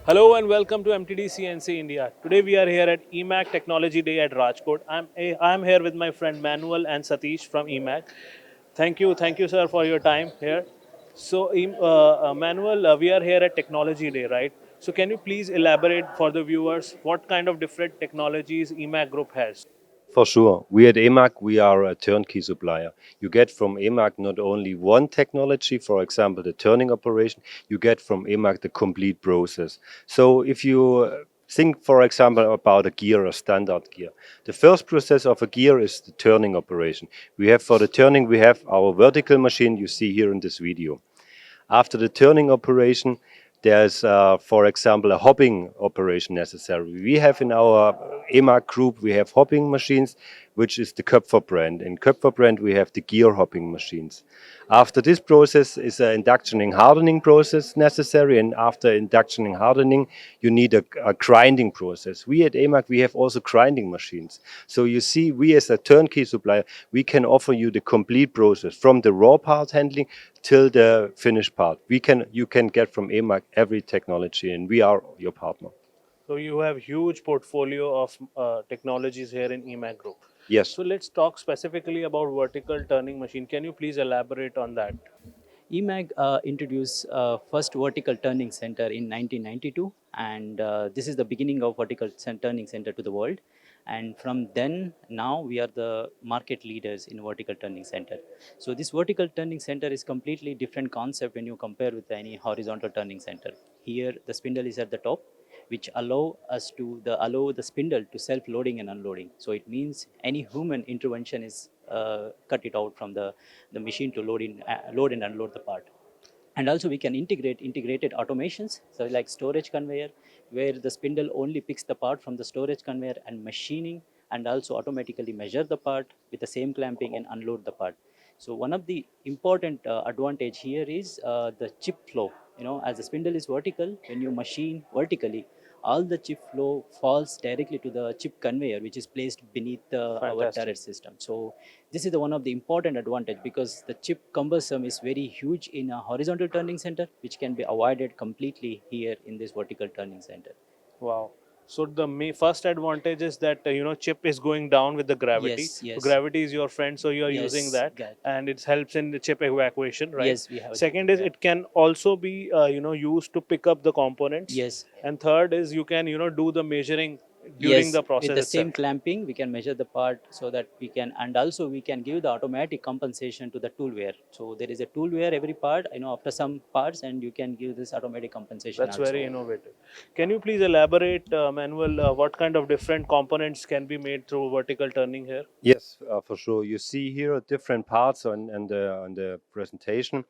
Hello and welcome to MTDCNC India. Today we are here at EMAG Technology Day at Rajkot. I'm here with my friend Manuel and Satish from EMAG. Thank you, sir, for your time here. Manuel, we are here at Technology Day, right? So, can you please elaborate for the viewers what kind of different technologies EMAG Group has? For sure. We at EMAG, we are a turnkey supplier. You get from EMAG not only one technology, for example, the turning operation, you get from EMAG the complete process. So if you think, for example, about a gear, a standard gear, the first process of a gear is the turning operation. We have for the turning, we have our vertical machine you see here in this video. After the turning operation, there's, for example, a hobbing operation necessary. We have in our EMAG group, we have hobbing machines, which is the Köpfer brand. In Köpfer brand, we have the gear hobbing machines. After this process is an induction and hardening process necessary, and after induction and hardening, you need a grinding process. We at EMAG, we have also grinding machines. So you see, we as a turnkey supplier, we can offer you the complete process from the raw part handling till the finished part. You can get from EMAG every technology, and we are your partner. So, you have huge portfolio of technologies here in EMAG Group. Yes. So, let's talk specifically about vertical turning machine. Can you please elaborate on that? EMAG introduced first vertical turning center in 1992, and this is the beginning of turning center to the world. And from then, now we are the market leaders in vertical turning center. So this vertical turning center is completely different concept when you compare with any horizontal turning center. Here, the spindle is at the top, which allow the spindle to self-loading and unloading. So it means any human intervention is cut it out from the machine to load and unload the part. And also we can integrate integrated automations, so like storage conveyor, where the spindle only picks the part from the storage conveyor and machining, and also automatically measure the part with the same clamping and unload the part. So one of the important advantage here is the chip flow. As the spindle is vertical, when you machine vertically, all the chip flow falls directly to the chip conveyor, which is placed beneath our turret system. So this is one of the important advantage, because the chip cumbersome is very huge in a horizontal turning center, which can be avoided completely here in this vertical turning center. Wow. So the first advantage is that chip is going down with the gravity. Yes, So yes, gravity is your friend, so you are using yes, that, got. and it helps in the chip evacuation, right? Yes, we have a chip Second is there. it can also be used to pick up the components, Yes, and third is you can do the measuring during yes, the with process the itself. same clamping, we can measure the part, so that we can, and also we can give the automatic compensation to the tool wear. So there is a tool wear every part, after some parts, and you can give this automatic compensation That's also. very innovative. Can you please elaborate, Manuel, what kind of different components can be made through vertical turning here? Yes, for sure. You see here different parts on the presentation.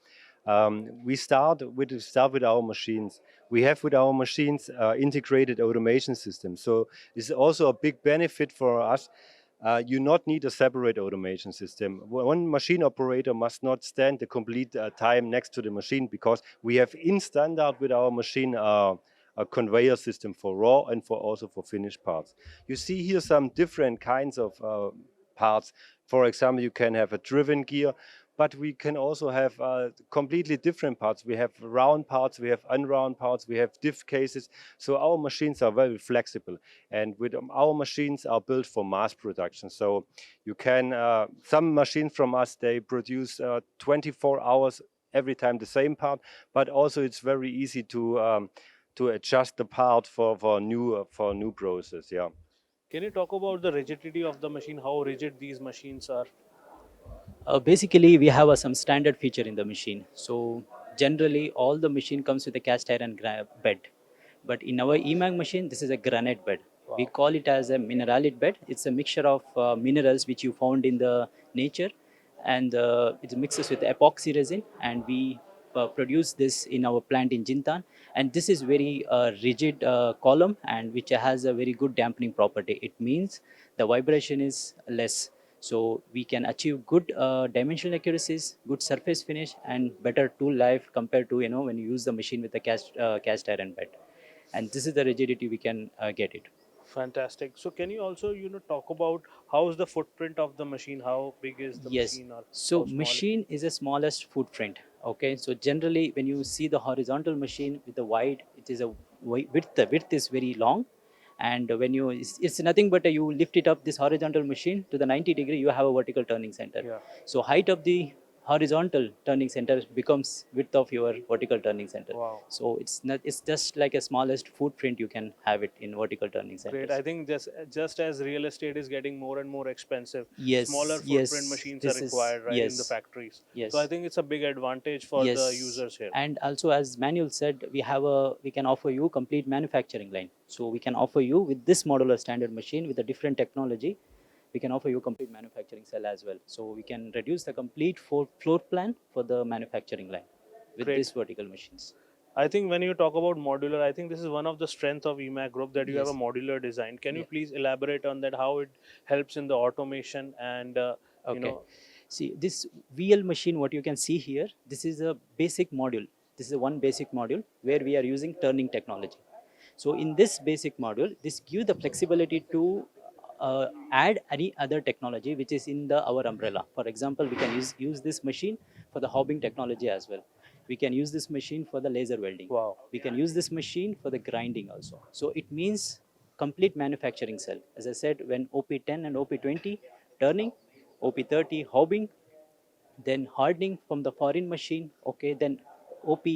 We start with our machines. We have with our machines integrated automation systems. So it's also a big benefit for us. You not need a separate automation system. One machine operator must not stand the complete time next to the machine, because we have in standard with our machine a conveyor system for raw and for also for finished parts. You see here some different kinds of parts. For example, you can have a driven gear, but we can also have completely different parts. We have round parts, we have unround parts, we have diff cases. So our machines are very flexible, and with our machines are built for mass production. So you can some machines from us, they produce 24 hours every time the same part, but also it's very easy to adjust the part for new process. Yeah. Can you talk about the rigidity of the machine? How rigid these machines are? Basically, we have some standard feature in the machine. So generally, all the machine comes with a cast iron bed, but in our EMAG machine, this is a granite bed. We call it as a mineralite bed. It's a mixture of minerals which you found in the nature, and it mixes with epoxy resin, and we produce this in our plant in Jintan. And this is very rigid column, and which has a very good dampening property. It means the vibration is less, so we can achieve good dimensional accuracies, good surface finish, and better tool life compared to when you use the machine with the cast iron bed. And this is the rigidity we can get it. Fantastic. So can you also talk about how is the footprint of the machine? How big is the Yes. machine, or So how small? machine is the smallest footprint. Okay. So generally, when you see the horizontal machine with the wide, it is a width is very long, and when you it's nothing but you lift it up this horizontal machine to the 90-degree, you have a vertical turning center. Yeah. So height of the horizontal turning center becomes width of your vertical turning center. Wow. So it's just like a smallest footprint you can have it in vertical turning centers. Great. I think just as real estate is getting more and more expensive, Yes, smaller yes, footprint machines are this is required, right, in the yes, factories. yes. So I think it's a big advantage for the Yes, users here. and also as Manuel said, we can offer you complete manufacturing line. So we can offer you with this modular standard machine with a different technology, we can offer you complete manufacturing cell as well. So we can reduce the complete floor plan for the manufacturing line with Great. these vertical machines. I think when you talk about modular, I think this is one of the strengths of EMAG Group that you have a Yes. modular design. Can you Yeah. please elaborate on that, how it helps in the automation and you Okay. know, See this VL machine, what you can see here, this is a basic module. This is a one basic module where we are using turning technology. So in this basic module, this gives the flexibility to add any other technology which is in our umbrella. For example, we can use this machine for the hobbing technology as well. We can use this machine for the laser welding. wow. We can use this machine for the grinding also. So it means complete manufacturing cell. As I said, when OP10 and OP20 turning, OP30 hobbing, then hardening from the foreign machine, okay, then OP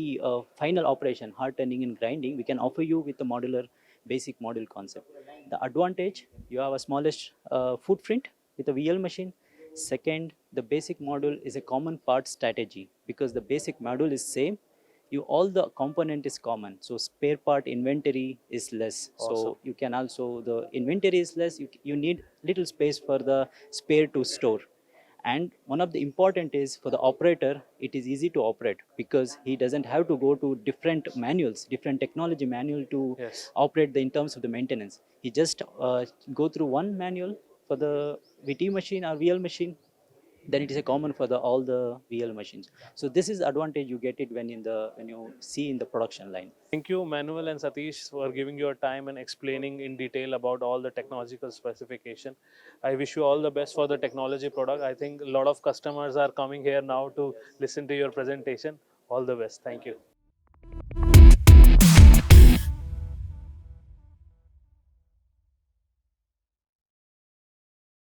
final operation, hard turning and grinding, we can offer you with the modular basic module concept. The advantage, you have a smallest footprint with a VL machine. Second, the basic module is a common part strategy because the basic module is same. You all the component is common, so spare part inventory is less. Awesome. So you can also the inventory is less. You need little space for the spare to store. And one of the important is for the operator, it is easy to operate because he doesn't have to go to different manuals, different technology manual to Yes. operate the in terms of the maintenance. He just go through one manual for the VT machine or VL machine, then it is a common for all the VL machines. So this is advantage you get it when you see in the production line. Thank you, Manuel and Satish, for giving your time and explaining in detail about all the technological specification. I wish you all the best for the technology product. I think a lot of customers are coming here now to listen to your presentation. All the best. Thank you.